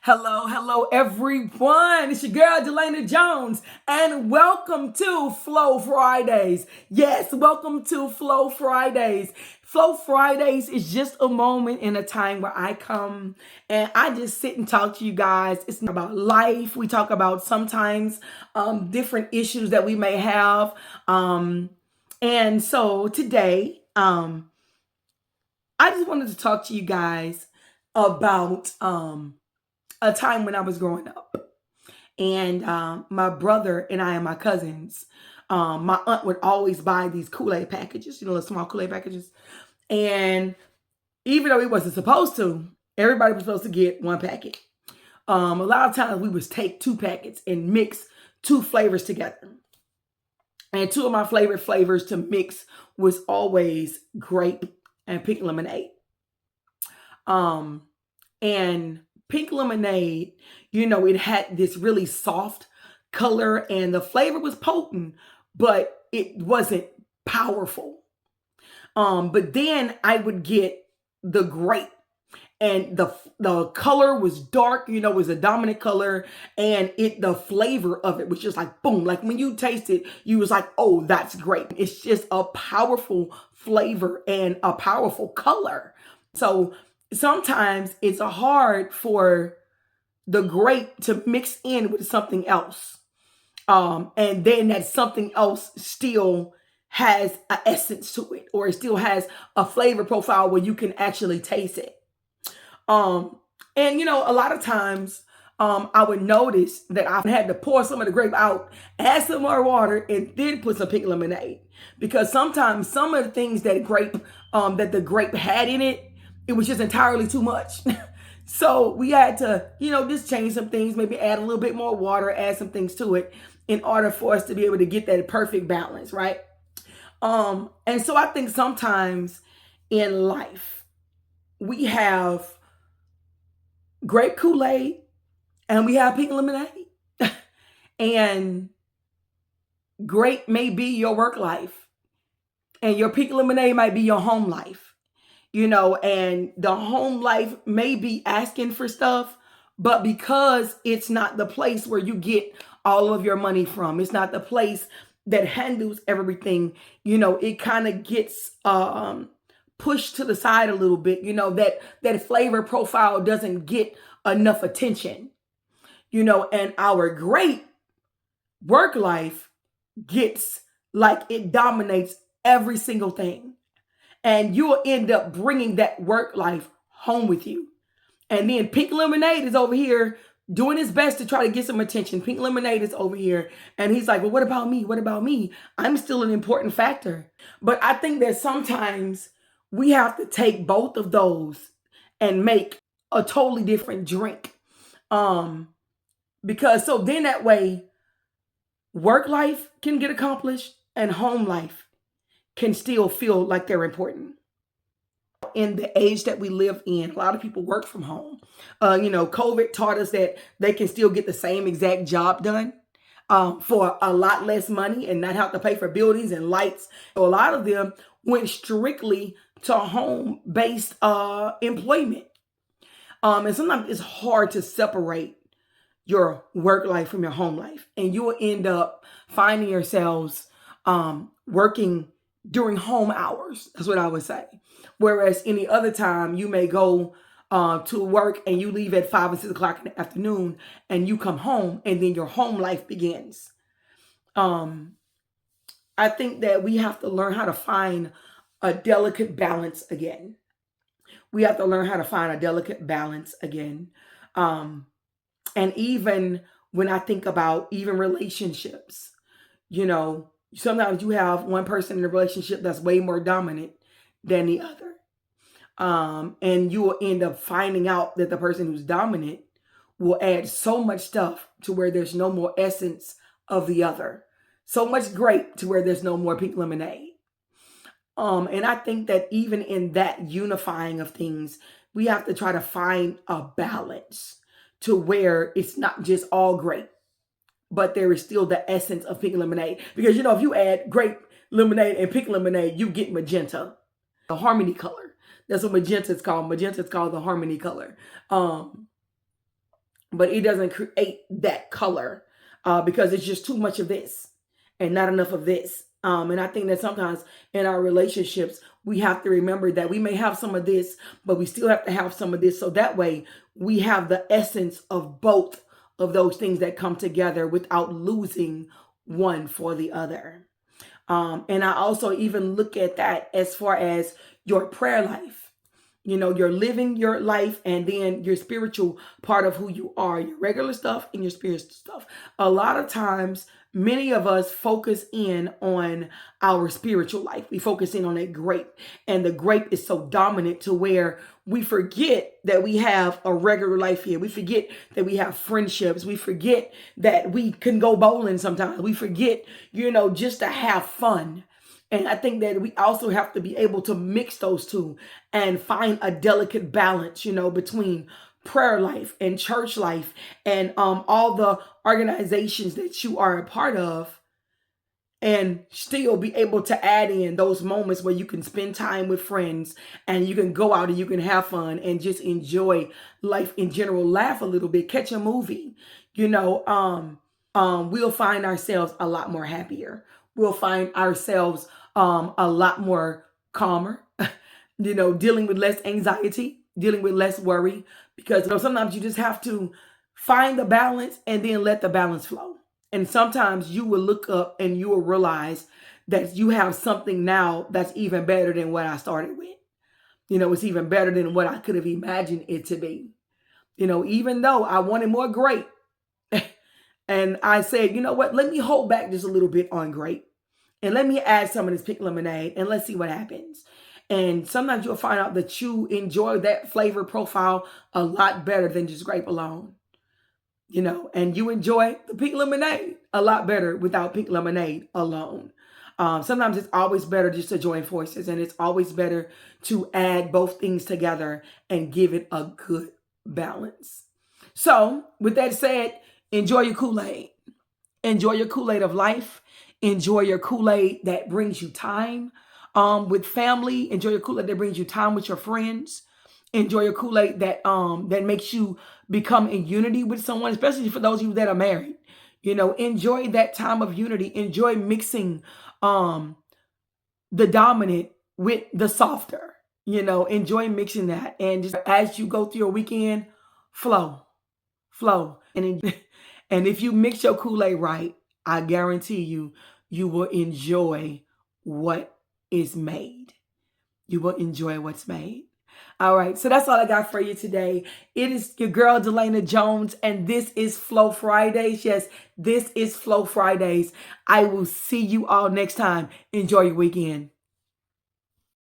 Hello, everyone. It's your girl, Delana Jones, and welcome to Flow Fridays. Yes, welcome to Flow Fridays. Flow Fridays is just a moment in a time where I come and I just sit and talk to you guys. It's not about life. We talk about sometimes different issues that we may have. And so today, I just wanted to talk to you guys about a time when I was growing up. And my brother and I and my cousins, my aunt would always buy these Kool-Aid packages, the small Kool-Aid packages. And even though we wasn't supposed to, everybody was supposed to get one packet. A lot of times we would take two packets and mix two flavors together. And two of my favorite flavors to mix was always grape and pink lemonade. And pink lemonade, it had this really soft color and the flavor was potent, but it wasn't powerful. But then I would get the grape and the color was dark, was a dominant color, and the flavor of it was just like boom. Like when you taste it, you was like, oh, that's great. It's just a powerful flavor and a powerful color. So sometimes it's hard for the grape to mix in with something else. And then that something else still has an essence to it, or it still has a flavor profile where you can actually taste it. And a lot of times, I would notice that I had to pour some of the grape out, add some more water, and then put some pink lemonade. Because sometimes some of the things that the grape had in it, it was just entirely too much. So we had to, just change some things, maybe add a little bit more water, add some things to it in order for us to be able to get that perfect balance, right? And so I think sometimes in life, we have grape Kool-Aid and we have pink lemonade. And grape may be your work life and your pink lemonade might be your home life. And the home life may be asking for stuff, but because it's not the place where you get all of your money from, it's not the place that handles everything, it kind of gets pushed to the side a little bit, that flavor profile doesn't get enough attention, and our great work life gets like it dominates every single thing. And you'll end up bringing that work life home with you. And then pink lemonade is over here doing his best to try to get some attention. Pink lemonade is over here. And he's like, well, what about me? What about me? I'm still an important factor. But I think that sometimes we have to take both of those and make a totally different drink. Because so then that way, work life can get accomplished and home life can still feel like they're important. In the age that we live in, a lot of people work from home. COVID taught us that they can still get the same exact job done for a lot less money and not have to pay for buildings and lights. So a lot of them went strictly to home-based employment. And sometimes it's hard to separate your work life from your home life. And you will end up finding yourselves working during home hours. That's what I would say. Whereas any other time you may go to work and you leave at 5 and 6 o'clock in the afternoon and you come home and then your home life begins. I think that we have to learn how to find a delicate balance again. We have to learn how to find a delicate balance again. And even when I think about even relationships, sometimes you have one person in a relationship that's way more dominant than the other. And you will end up finding out that the person who's dominant will add so much stuff to where there's no more essence of the other. So much grape to where there's no more pink lemonade. And I think that even in that unifying of things, we have to try to find a balance to where it's not just all grape, but there is still the essence of pink lemonade. Because, if you add grape lemonade and pink lemonade, you get magenta, the harmony color. That's what magenta is called. Magenta is called the harmony color. but it doesn't create that color because it's just too much of this and not enough of this. And I think that sometimes in our relationships, we have to remember that we may have some of this, but we still have to have some of this. So that way we have the essence of both of those things that come together without losing one for the other. And I also even look at that as far as your prayer life. You know, you're living your life and then your spiritual part of who you are, your regular stuff and your spiritual stuff. A lot of times, many of us focus in on our spiritual life. We focus in on that grape, and the grape is so dominant to where we forget that we have a regular life here. We forget that we have friendships. We forget that we can go bowling sometimes. We forget, just to have fun. And I think that we also have to be able to mix those two and find a delicate balance, between prayer life and church life and all the organizations that you are a part of, and still be able to add in those moments where you can spend time with friends and you can go out and you can have fun and just enjoy life in general, laugh a little bit, catch a movie. We'll find ourselves a lot more happier. We'll find ourselves a lot more calmer, dealing with less anxiety, dealing with less worry, because sometimes you just have to find the balance and then let the balance flow. And sometimes you will look up and you will realize that you have something now that's even better than what I started with. It's even better than what I could have imagined it to be. Even though I wanted more grape, and I said, you know what, let me hold back just a little bit on grape. And let me add some of this pink lemonade and let's see what happens. And sometimes you'll find out that you enjoy that flavor profile a lot better than just grape alone. And you enjoy the pink lemonade a lot better without pink lemonade alone. Sometimes it's always better just to join forces, and it's always better to add both things together and give it a good balance. So with that said, enjoy your Kool-Aid. Enjoy your Kool-Aid of life. Enjoy your Kool-Aid that brings you time with family. Enjoy your Kool-Aid that brings you time with your friends. Enjoy your Kool-Aid that makes you become in unity with someone, especially for those of you that are married. Enjoy that time of unity. Enjoy mixing the dominant with the softer. Enjoy mixing that. And just as you go through your weekend, flow. And if you mix your Kool-Aid right, I guarantee you will enjoy what is made. You will enjoy what's made. All right, so that's all I got for you today. It is your girl, Delana Jones, and this is Flow Fridays. Yes, this is Flow Fridays. I will see you all next time. Enjoy your weekend.